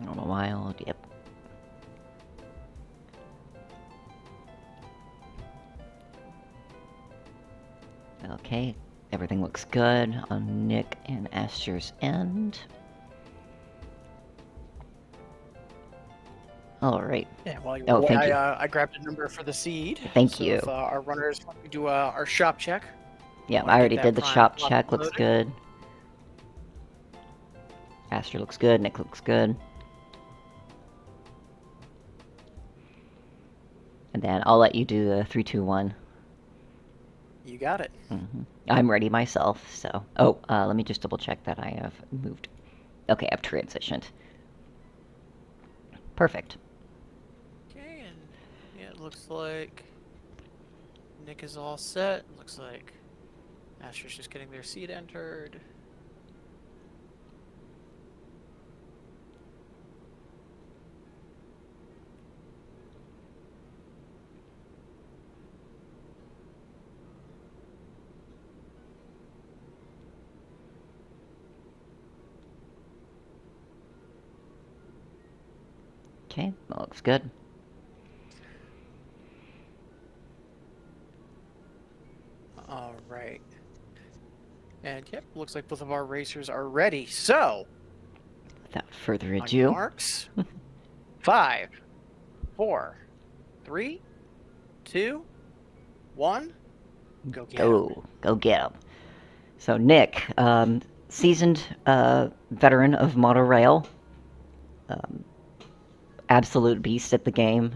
On a wild, yep. Okay, everything looks good on Nick and Aster's end. All right. Yeah, while you Oh, thank you. I grabbed a number for the seed. Thank so you. If our runners want to do our shop check. Yeah, wanna I get already that did the prime shop block check. Looks loaded. good. Aster looks good. Nick looks good. And then I'll let you do the 3, 2, 1. You got it. I'm ready myself, so... Oh, let me just double check that I have moved. Okay, I've transitioned. Perfect. Okay, and yeah, it looks like Nick is all set. Looks like Aster's just getting their seed entered. Okay, that looks good. All right. And yep, looks like both of our racers are ready. So, Without further on your ado... marks, 5, 4, 3, 2, 1, go get 'em. Go get 'em. So Nick, seasoned veteran of Monorail, absolute beast at the game,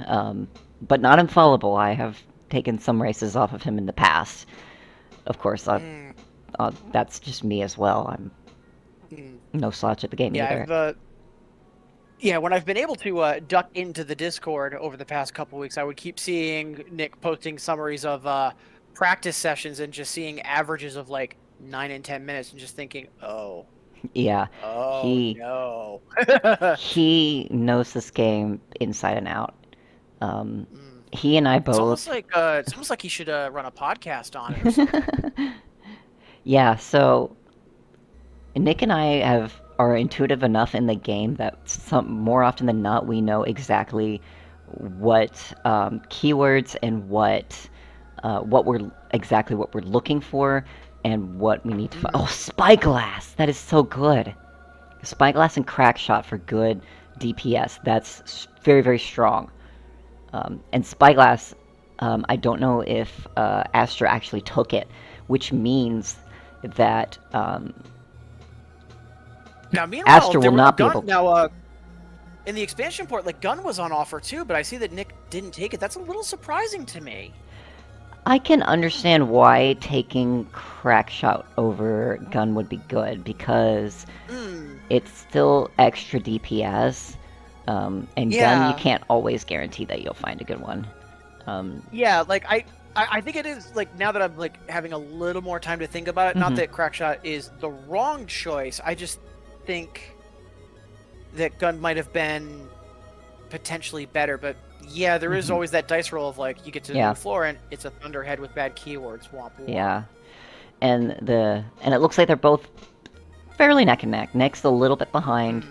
but not infallible. I have taken some races off of him in the past. Of course, that's just me as well. I'm no slouch at the game either. When I've been able to duck into the Discord over the past couple weeks, I would keep seeing Nick posting summaries of practice sessions and just seeing averages of like 9 and 10 minutes and just thinking, oh. Yeah, Oh, he no. he knows this game inside and out. He and I both. It's almost like he should run a podcast on it or something. Yeah, so Nick and I are intuitive enough in the game that more often than not we know exactly what keywords and what we're looking for and what we need to find. Oh, Spyglass! That is so good. Spyglass and Crackshot for good DPS. That's very, very strong. And Spyglass, I don't know if Aster actually took it, which means that now, meanwhile, Aster will not be able to. Now, in the expansion port, like, Gun was on offer too, but I see that Nick didn't take it. That's a little surprising to me. I can understand why taking Crackshot over Gun would be good, because it's still extra DPS, and Gun, you can't always guarantee that you'll find a good one. I think it is, like, now that I'm, like, having a little more time to think about it, not that Crackshot is the wrong choice, I just think that Gun might have been potentially better, but yeah, there is always that dice roll of, like, you get to the new floor and it's a Thunderhead with bad keywords. Womp womp. Yeah, and it looks like they're both fairly neck and neck. Nick's a little bit behind.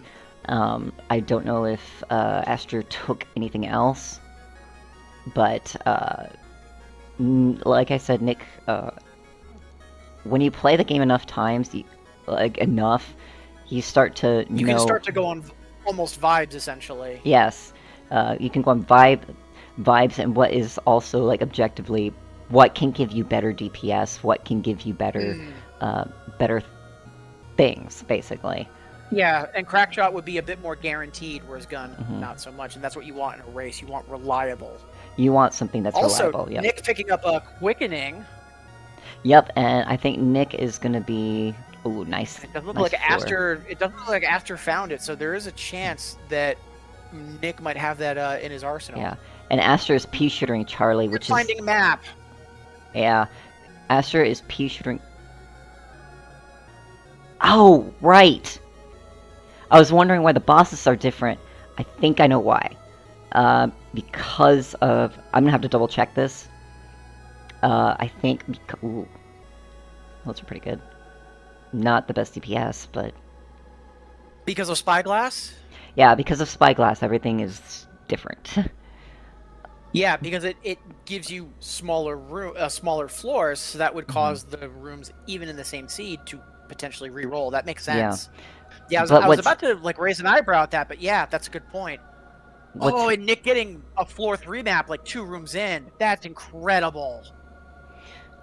I don't know if Aster took anything else, but like I said, Nick, when you play the game enough times, you start to know... You can start to go on almost vibes, essentially. Yes. You can go on vibes, and what is also, like, objectively, what can give you better DPS, what can give you better things, basically. Yeah, and Crackshot would be a bit more guaranteed, whereas Gun, not so much, and that's what you want in a race. You want reliable. You want something that's reliable, yep. Nick picking up a Quickening. Yep, and I think Nick is going to be... Ooh, nice. It doesn't look like Aster. It doesn't look like Aster found it, so there is a chance that Nick might have that in his arsenal. Yeah, and Aster is P-shooting Charlie, which is... Finding map. Yeah, Aster is P-shooting... Oh, right! I was wondering why the bosses are different. I think I know why. Because of... I'm gonna have to double check this. I think... Ooh. Those are pretty good. Not the best DPS, but... Because of Spyglass? Yeah, because of Spyglass, everything is different. Yeah, because it gives you smaller floors, so that would cause the rooms even in the same seed to potentially re-roll. That makes Yeah. sense. Yeah, But I was what's about to like raise an eyebrow at that, but yeah, that's a good point. what's Oh, and Nick getting a floor 3 map like 2 rooms in. That's incredible.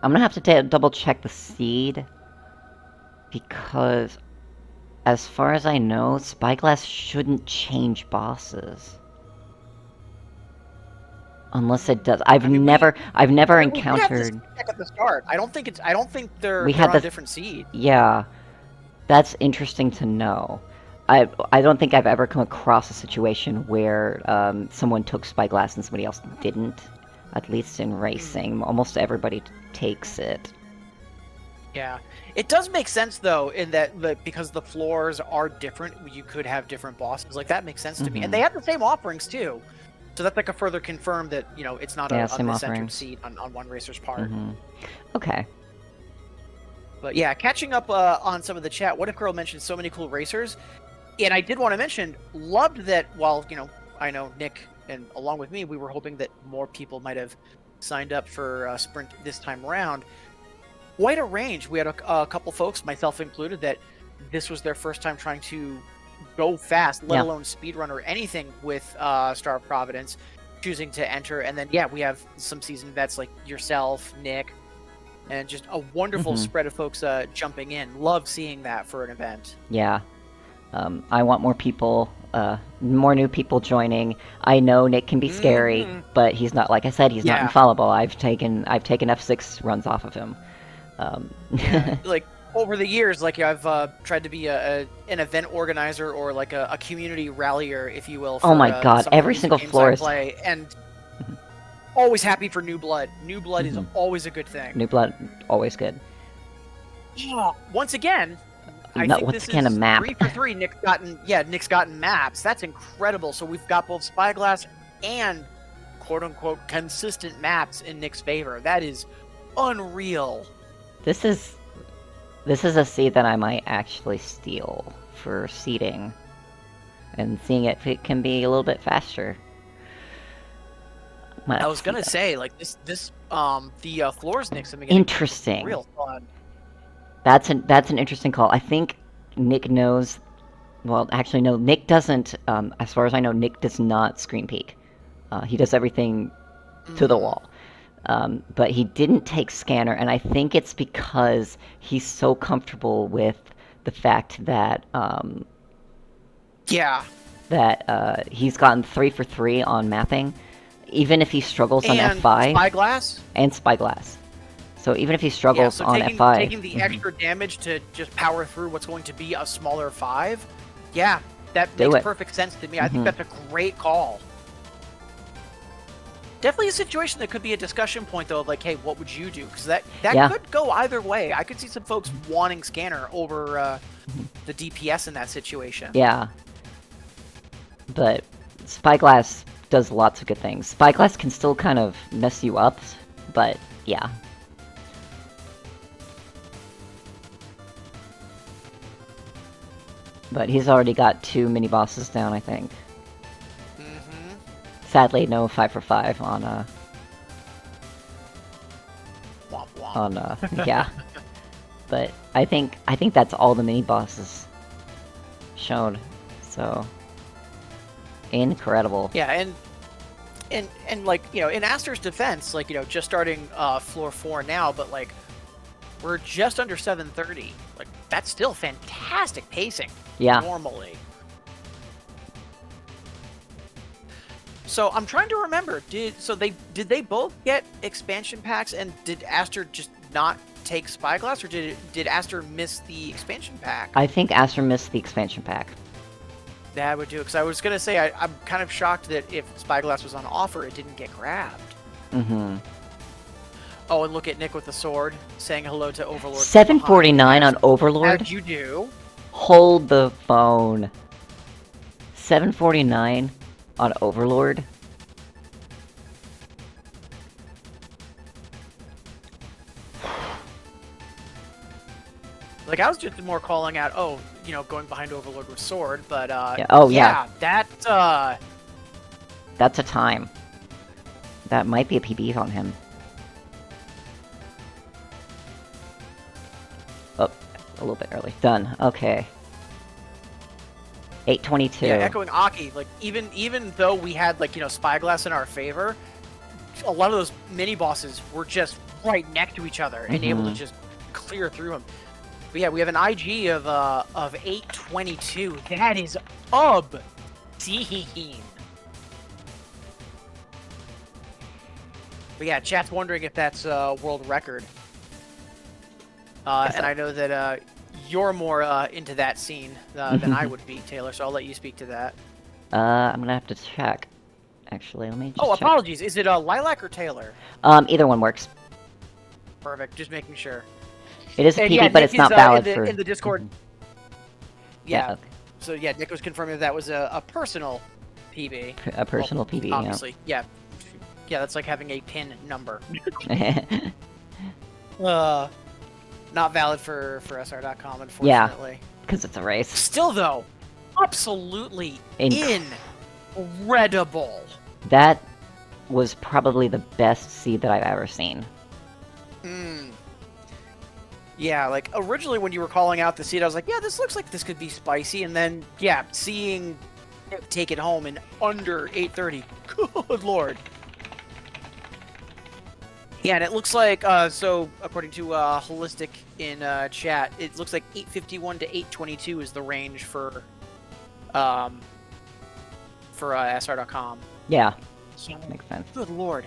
I'm gonna have to double check the seed because, as far as I know, Spyglass shouldn't change bosses. Unless it does. I've I mean, never we did have this encountered. check at the start. I don't think We they're had on this. different seed. Yeah, that's interesting to know. I don't think I've ever come across a situation where someone took Spyglass and somebody else didn't. At least in racing, almost everybody takes it. Yeah, it does make sense though, in that because the floors are different, you could have different bosses. Like that makes sense to me, and they have the same offerings too. So that's like a further confirm that it's not Yeah, a same misentered offerings. seat on one racer's part. Okay. But yeah, catching up on some of the chat. What if Girl mentioned so many cool racers? And I did want to mention, loved that while I know Nick and along with me, we were hoping that more people might have signed up for Sprint this time around. Quite a range. We had a couple folks, myself included, that this was their first time trying to go fast, let alone speedrun or anything with Star of Providence, choosing to enter. And then, yeah, we have some seasoned vets like yourself, Nick, and just a wonderful spread of folks jumping in. Love seeing that for an event. Yeah. I want more people, more new people joining. I know Nick can be scary, but he's not, like I said, he's not infallible. I've taken F6 runs off of him. Like over the years, like I've tried to be an event organizer or like a community rallier, if you will. For, oh my god, every single floor is play, and always happy for new blood. New blood is always a good thing. New blood, always good. Once again, I No, think once this again, is a map. 3 for 3. Nick's gotten maps. That's incredible. So we've got both Spyglass and quote unquote consistent maps in Nick's favor. That is unreal. This is a seed that I might actually steal for seeding, and seeing if it can be a little bit faster. I was gonna say, like the floors Nick's interesting. Real fun. That's an interesting call. I think Nick knows. Well, actually, no. Nick doesn't. As far as I know, Nick does not screen peek. He does everything to the wall. But he didn't take scanner, and I think it's because he's so comfortable with the fact that he's gotten 3 for 3 on mapping, even if he struggles on F5. Spyglass? And Spyglass. So even if he struggles on F5... taking the extra damage to just power through what's going to be a smaller 5, yeah, that makes perfect sense to me. I think that's a great call. Definitely a situation that could be a discussion point, though, of like, hey, what would you do? Because that could go either way. I could see some folks wanting scanner over the DPS in that situation. Yeah. But Spyglass does lots of good things. Spyglass can still kind of mess you up, but yeah. But he's already got 2 mini-bosses down, I think. Sadly, no 5 for 5 on, Womp womp. yeah. But I think that's all the mini-bosses shown, so... incredible. Yeah, and like, in Aster's defense, like, just starting floor 4 now, but like, we're just under 7:30. Like, that's still fantastic pacing. Yeah. Normally. So I'm trying to remember. Did they both get expansion packs, and did Aster just not take Spyglass, or did Aster miss the expansion pack? I think Aster missed the expansion pack. That would do it, because I was gonna say I'm kind of shocked that if Spyglass was on offer, it didn't get grabbed. Oh, and look at Nick with the sword, saying hello to Overlord. 749 on Overlord? As you do. Hold the phone. 749 on Overlord? Like, I was just more calling out, going behind Overlord with sword, but Yeah. Oh, yeah. that That's a time. That might be a PB on him. Oh, a little bit early. Done. Okay. 822. yeah, echoing Aki, like even though we had Spyglass in our favor, a lot of those mini bosses were just right next to each other and able to just clear through them. But yeah, we have an IG of 822. That is obscene. But yeah, chat's wondering if that's a world record. And I know that you're more into that scene than I would be, Taylor, so I'll let you speak to that. I'm gonna have to check. Actually, let me just check. Apologies. Is it Lilac or Taylor? Either one works. Perfect. Just making sure. It is a And PB, yeah, but Nick it's not is, valid in the Discord. Yeah. okay. So yeah, Nick was confirming that was a personal PB. A personal PB, yeah. Obviously, yeah. That's like having a pin number. Not valid for SR.com, unfortunately. Because it's a race. Still though, absolutely incredible. That was probably the best seed that I've ever seen. Yeah, like originally when you were calling out the seed, I was like, yeah, this looks like this could be spicy, and then yeah, seeing it take it home in under 830. Good lord. Yeah, and it looks like so according to Holistic in chat, it looks like 851 to 822 is the range for SR.com. Yeah, So, makes sense. good lord.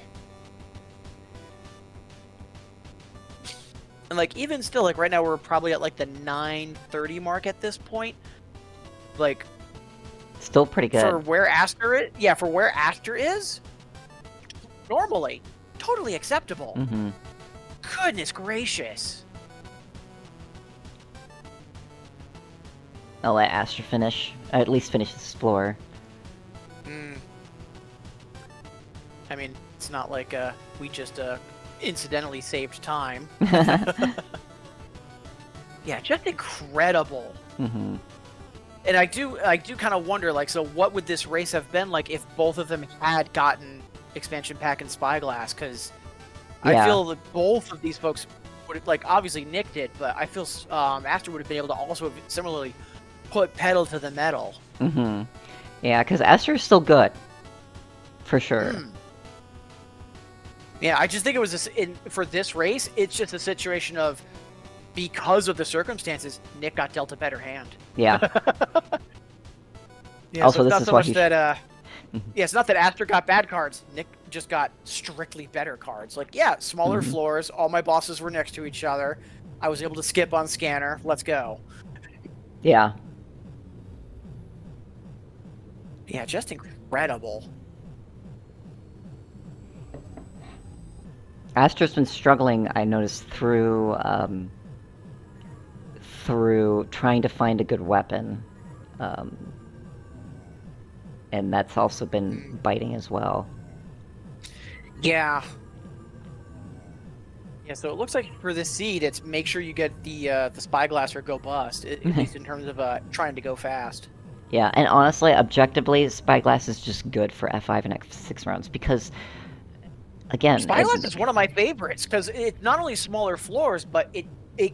And like even still, like right now we're probably at like the 930 mark at this point. Like Still pretty good. for where Aster is, for where Aster is, normally totally acceptable. Goodness gracious. I'll let Aster finish. At least finish the Explorer. I mean, it's not like we just incidentally saved time. Yeah, just incredible. And I do kind of wonder, like, so what would this race have been like if both of them had gotten expansion pack and Spyglass? Because I feel that both of these folks would have, like, obviously Nick did, but I feel Aster would have been able to also have similarly put pedal to the metal. Yeah, because Aster is still good. For sure. Yeah, I just think it was for this race, it's just a situation of because of the circumstances, Nick got dealt a better hand. Yeah. Yeah, Also, so it's this not is so why much that yeah, it's not that Aster got bad cards. Nick just got strictly better cards. Like, yeah, smaller floors. All my bosses were next to each other. I was able to skip on scanner. Let's go. Yeah. Yeah, just incredible. Aster's been struggling, I noticed, through trying to find a good weapon. And that's also been biting as well. Yeah. Yeah, so it looks like for this seed, it's make sure you get the Spyglass or go bust, at least in terms of trying to go fast. Yeah, and honestly, objectively, Spyglass is just good for F5 and F6 rounds because, again... Spyglass is one of my favorites because it's not only smaller floors, but it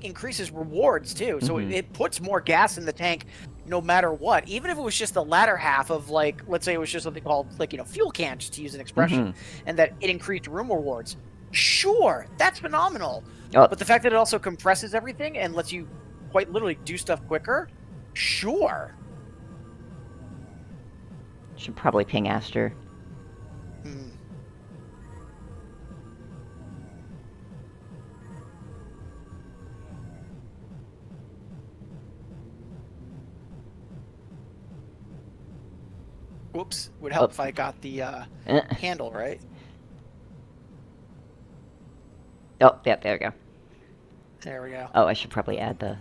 increases rewards too. So it puts more gas in the tank no matter what. Even if it was just the latter half of, like, let's say it was just something called, like, fuel can, just to use an expression, and that it increased room rewards. Sure, that's phenomenal. But the fact that it also compresses everything and lets you quite literally do stuff quicker, sure. Should probably ping Aster. Whoops, would help if I got the handle right. Oh, yep, there we go. There we go. Oh, I should probably add the...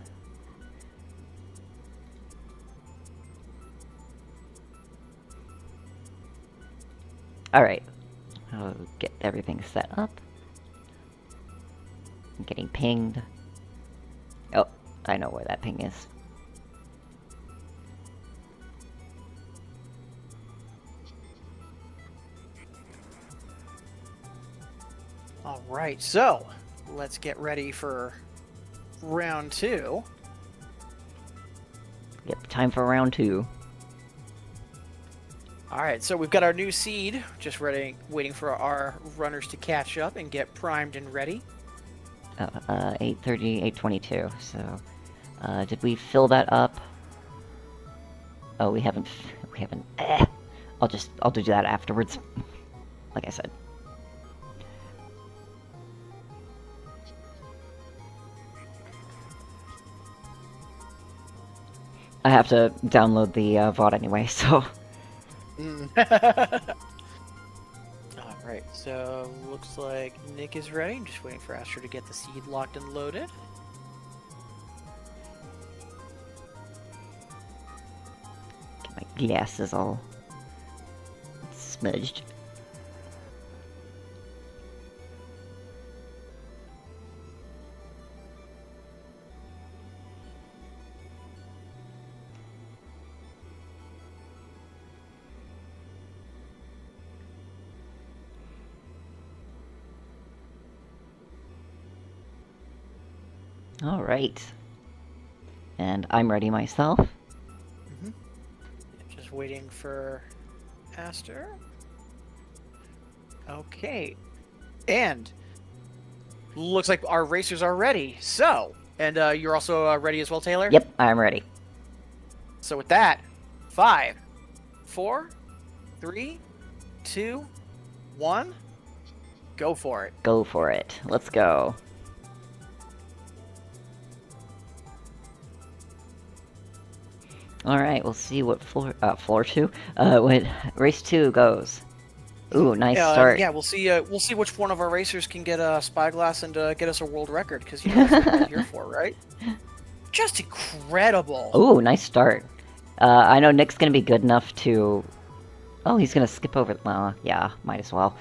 Alright. I'll get everything set up. I'm getting pinged. Oh, I know where that ping is. All right, so let's get ready for round 2. Yep, time for round 2. All right, so we've got our new seed, just waiting for our runners to catch up and get primed and ready. 8:30, 8:22. So, did we fill that up? Oh, we haven't. I'll do that afterwards. Like I said. I have to download the VOD anyway, so. Alright, so looks like Nick is ready. I'm just waiting for Aster to get the seed locked and loaded. Get my glasses all smudged. All right. And I'm ready myself. Just waiting for Aster. Okay. And looks like our racers are ready. So, and you're also ready as well, Taylor? Yep, I'm ready. So with that, 5, 4, 3, 2, 1, go for it. Go for it. Let's go. Alright, we'll see what floor 2? What race 2 goes. Ooh, nice start. Yeah, we'll see which one of our racers can get a spyglass and get us a world record, because you know that's what we're here for, right? Just incredible. Ooh, nice start. I know Nick's gonna be good enough to... Oh, he's gonna skip over... Well, yeah, might as well.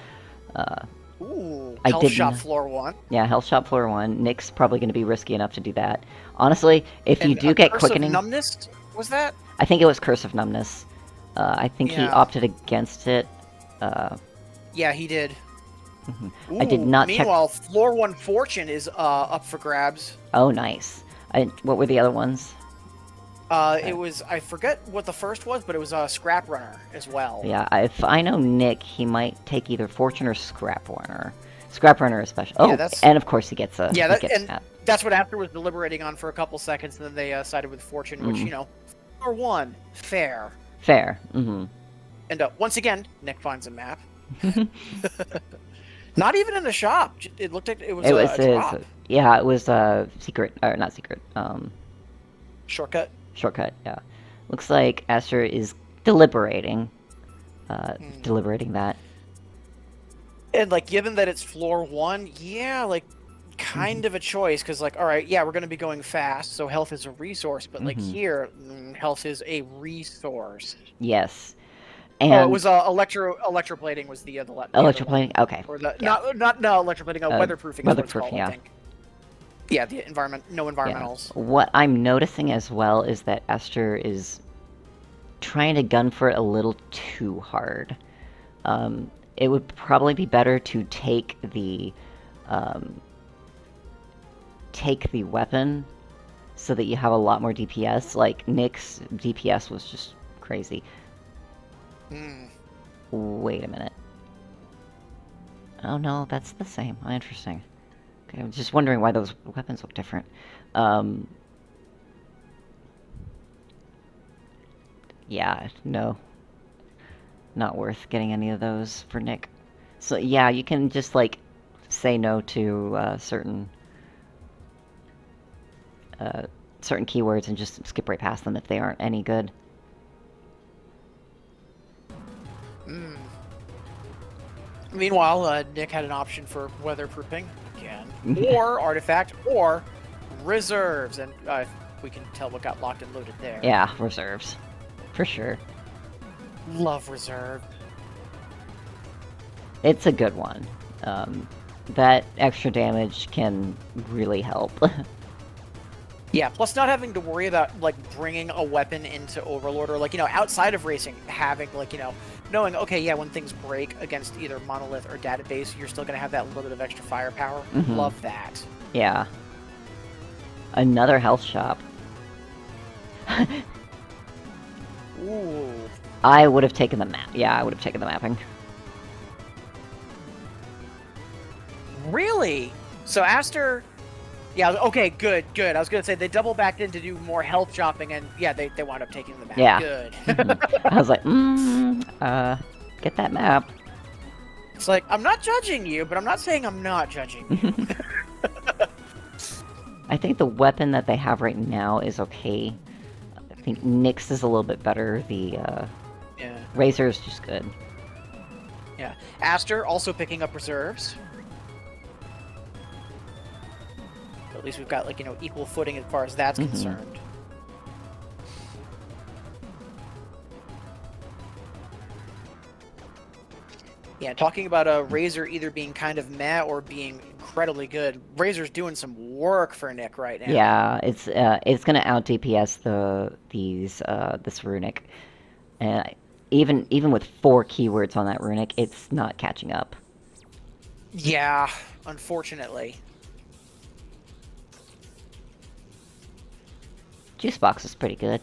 Ooh, I Health didn't- Shop floor 1. Yeah, Health Shop floor 1. Nick's probably gonna be risky enough to do that. Honestly, if you And do get Curse of quickening... Numbness, was that? I think it was Curse of Numbness. I think he Yeah. opted against it. Yeah, he did. I did not check... Meanwhile, floor 1 Fortune is up for grabs. Oh, nice. What were the other ones? It was, I forget what the first was, but it was a Scrap Runner as well. Yeah, if I know Nick, he might take either Fortune or Scrap Runner. Scrap Runner especially. Oh, Yeah, and of course he gets a... Yeah, he gets that. that's what Aster was deliberating on for a couple seconds, and then they sided with Fortune, which, you know, floor 1, fair. Fair. Mm-hmm. And once again, Nick finds a map. Not even in the shop. It looked like it was a drop. Yeah, it was secret, or not secret. Shortcut. Shortcut. Yeah. Looks like Aster is deliberating. Deliberating that. And like, given that it's floor 1, yeah, like, kind of a choice, because like, all right, yeah, we're going to be going fast, so health is a resource, but like here, health is a resource. Yes. And it was electroplating was the electroplating. Okay. Or the not electroplating, weatherproofing. Weatherproofing, yeah. I think. Yeah, the environment, no environmentals. Yeah. What I'm noticing as well is that Aster is trying to gun for it a little too hard. It would probably be better to take the weapon so that you have a lot more DPS. Like Nick's DPS was just crazy. Wait a minute. Oh no, that's the same. Interesting. Okay, I'm just wondering why those weapons look different. Yeah, no. Not worth getting any of those for Nick. So yeah, you can just like say no to certain keywords and just skip right past them if they aren't any good. Meanwhile, Nick had an option for weatherproofing again, or artifact, or reserves, and we can tell what got locked and loaded there. Yeah, reserves, for sure. Love reserve. It's a good one. That extra damage can really help. Yeah, plus not having to worry about, like, bringing a weapon into Overlord, or, like, outside of racing, having, like, knowing, okay, yeah, when things break against either Monolith or Database, you're still going to have that little bit of extra firepower. Love that. Yeah. Another health shop. Ooh. I would have taken the map. Yeah, I would have taken the mapping. Really? So Aster... Yeah, okay, good. I was going to say, they double backed in to do more health shopping, and yeah, they wound up taking the map. Yeah. Good. I was like, get that map. It's like, I'm not judging you, but I'm not saying I'm not judging you. I think the weapon that they have right now is okay. I think Nyx is a little bit better. The Yeah. Razor is just good. Yeah. Aster also picking up reserves. At least we've got, like, equal footing as far as that's concerned. Yeah, talking about a Razor either being kind of meh or being incredibly good. Razor's doing some work for Nick right now. Yeah, it's gonna out DPS this runic, and even with 4 keywords on that runic, it's not catching up. Yeah, unfortunately. Juice box is pretty good.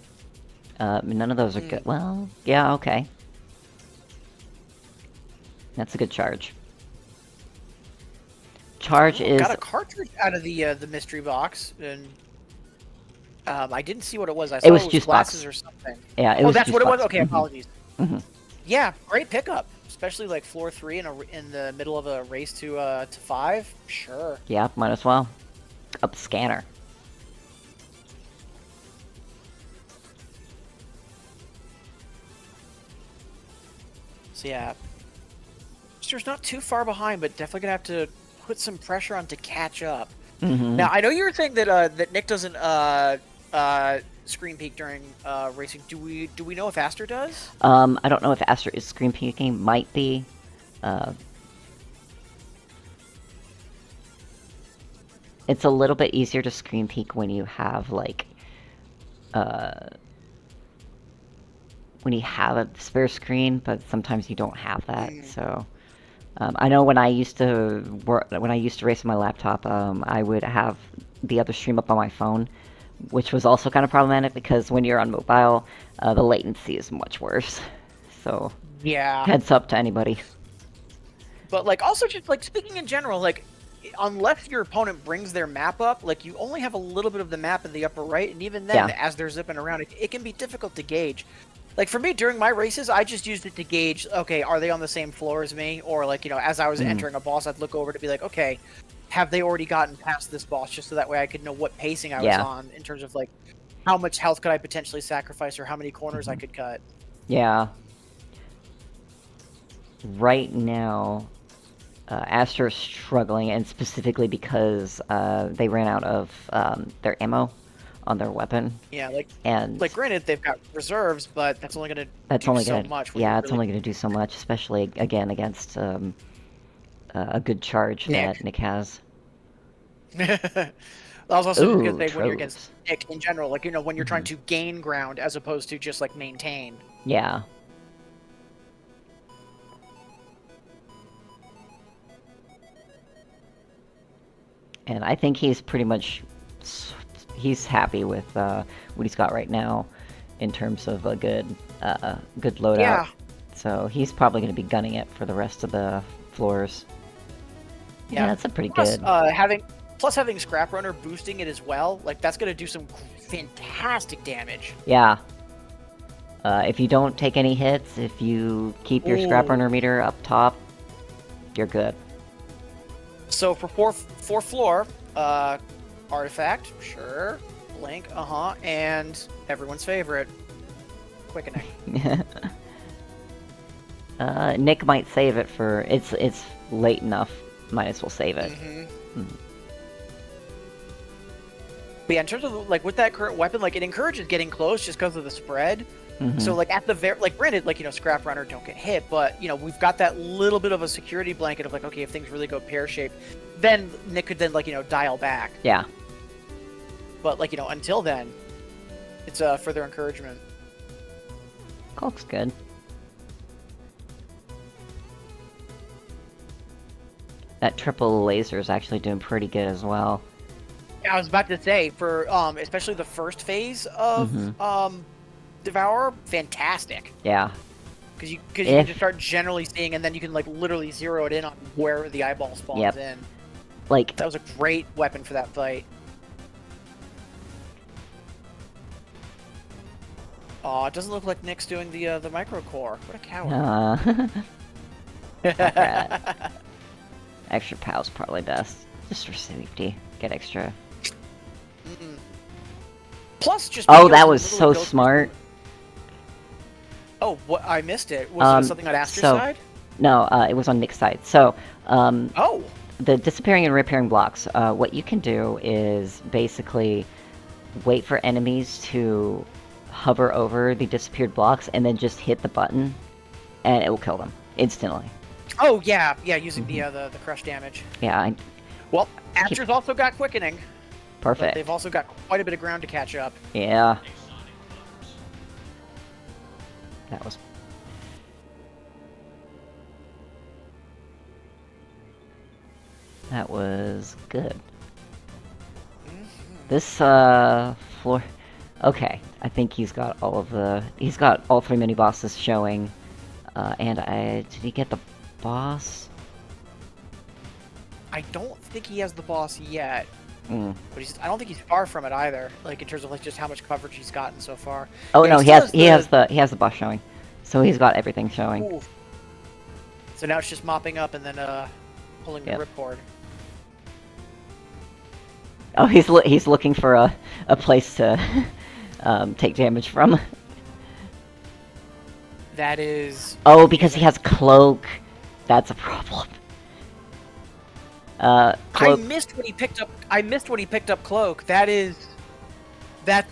None of those are good. Well, yeah, okay. That's a good charge. Charge is... Got a cartridge out of the mystery box, and I didn't see what it was. I saw It was it was juice glasses box. or something. Yeah, it was that's juice what it was? box. Okay, apologies. Yeah, great pickup. Especially, like, floor 3 in the middle of a race to 5. Sure. Yeah, might as well. Up scanner. So yeah, Aster's not too far behind, but definitely gonna have to put some pressure on to catch up. Now, I know you were saying that that Nick doesn't screen peek during racing. Do we know if Aster does? I don't know if Aster is screen peeking. Might be. It's a little bit easier to screen peek when you have, like, when you have a spare screen, but sometimes you don't have that. So, I know when I used to race on my laptop, I would have the other stream up on my phone, which was also kind of problematic because when you're on mobile, the latency is much worse. So, Yeah. heads up to anybody. But, like, also just, like, speaking in general, like, unless your opponent brings their map up, like, you only have a little bit of the map in the upper right, and even then, as they're zipping around, it can be difficult to gauge. Like, for me, during my races, I just used it to gauge, okay, are they on the same floor as me? Or, like, as I was entering a boss, I'd look over to be like, okay, have they already gotten past this boss? Just so that way I could know what pacing I was on in terms of, like, how much health could I potentially sacrifice or how many corners I could cut. Yeah. Right now, Aster is struggling, and specifically because they ran out of their ammo on their weapon. Yeah, like, and granted, they've got reserves, but that's only going to do so much. Yeah, it's only going to do so much, especially, again, against a good charge that Nick has. I was also going to say, when you're against Nick in general, like, when you're trying to gain ground as opposed to just, like, maintain. Yeah. And I think he's pretty much... He's happy with what he's got right now in terms of a good loadout. Yeah. So he's probably going to be gunning it for the rest of the floors. Yeah, that's a pretty good. Plus having Scrap Runner boosting it as well, like, that's going to do some fantastic damage. Yeah. If you don't take any hits, if you keep your Scrap Runner meter up top, you're good. So for fourth floor, Artifact, sure. Blink, and everyone's favorite, Quickening. Nick might save it for... It's late enough. Might as well save it. But yeah, in terms of, like, with that current weapon, like, it encourages getting close just because of the spread. So, like, at the very... Like, granted, like, Scrap Runner don't get hit, but, we've got that little bit of a security blanket of, like, okay, if things really go pear-shaped, then Nick could then, like, dial back. Yeah. But like until then, it's further encouragement. Cloak's good. That triple laser is actually doing pretty good as well. Yeah, I was about to say for especially the first phase of Devour, fantastic. Yeah. Because you can just start generally seeing, and then you can like literally zero it in on where the eyeball spawns in. Like that was a great weapon for that fight. Oh, it doesn't look like Nick's doing the micro core. What a coward. Extra POW's probably best. Just for safety. Get extra. Plus, just... Oh, that was so smart. Oh, what? I missed it. Was it something on Aster's side? No, it was on Nick's side. So, oh! The disappearing and repairing blocks. What you can do is basically wait for enemies to hover over the disappeared blocks and then just hit the button, and it will kill them instantly. Oh yeah, using the crush damage. Yeah. Well, Aster's also got quickening. Perfect. But they've also got quite a bit of ground to catch up. Yeah. That was... That was good. This, floor... Okay, I think he's got all of the... He's got all 3 mini-bosses showing. Did he get the boss? I don't think he has the boss yet. Mm. But I don't think he's far from it either. Like in terms of like just how much coverage he's gotten so far. Oh yeah, no, he has the boss showing. So he's got everything showing. Ooh. So now it's just mopping up and then pulling the ripcord. Oh, he's looking for a place to take damage from. That is... Oh, because he has cloak. That's a problem. Cloak. I missed when he picked up cloak. That's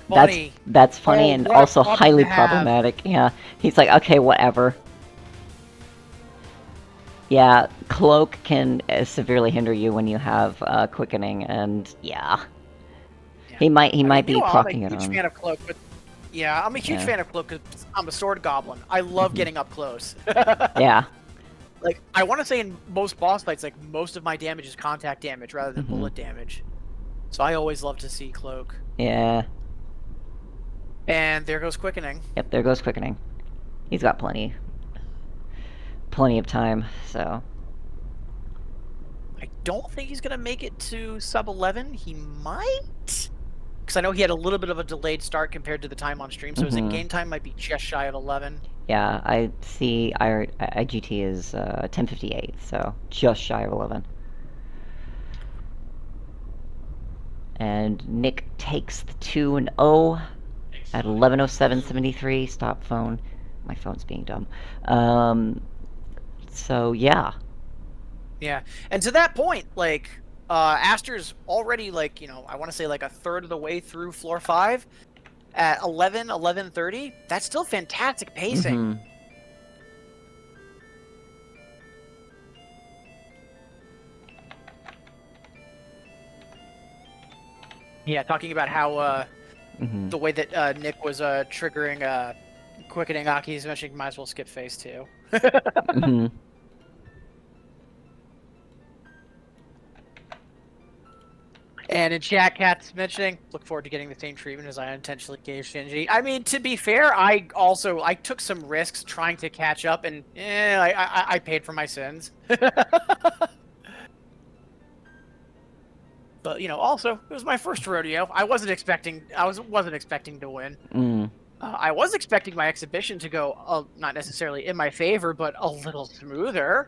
funny. That's funny and also highly problematic. Yeah, he's like, okay, whatever. Yeah, cloak can severely hinder you when you have quickening, and he might be proccing it on. I'm a huge fan of cloak, but I'm a huge fan of cloak because I'm a sword goblin. I love getting up close. Yeah. Like, I want to say in most boss fights, like, most of my damage is contact damage rather than bullet damage. So I always love to see cloak. Yeah. And there goes quickening. Yep, there goes quickening. He's got plenty of time, so... I don't think he's going to make it to sub 11. He might? Because I know he had a little bit of a delayed start compared to the time on stream, so his in-game time might be just shy of 11. Yeah, I see IGT is 10:58, so just shy of 11. And Nick takes the 2-0 at 11:07:73. Stop phone. My phone's being dumb. So yeah. Yeah, and to that point, like, Aster's already, like, I want to say like a third of the way through floor 5. At 11:30, that's still fantastic pacing. Yeah, talking about how the way that Nick was triggering quickening Aki's mentioning might as well skip phase 2. And in chat, Cat's mentioning, look forward to getting the same treatment as I unintentionally gave Shinji. I mean, to be fair, I took some risks trying to catch up, and I paid for my sins. But also, it was my first rodeo. I wasn't expecting to win. I was expecting my exhibition to go not necessarily in my favor, but a little smoother.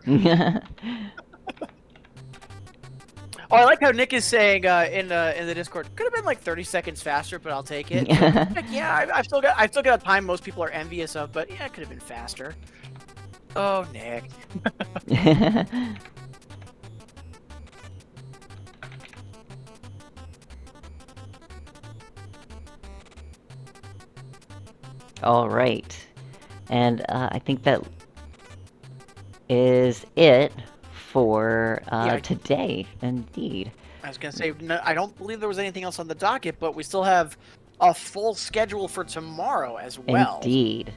Oh, I like how Nick is saying in the Discord, could have been like 30 seconds faster, but I'll take it. Like, yeah, I've still got a time most people are envious of, but yeah, it could have been faster. Oh, Nick. All right, and I think that is it for today, indeed. I was gonna say, no, I don't believe there was anything else on the docket, but we still have a full schedule for tomorrow as well. Indeed.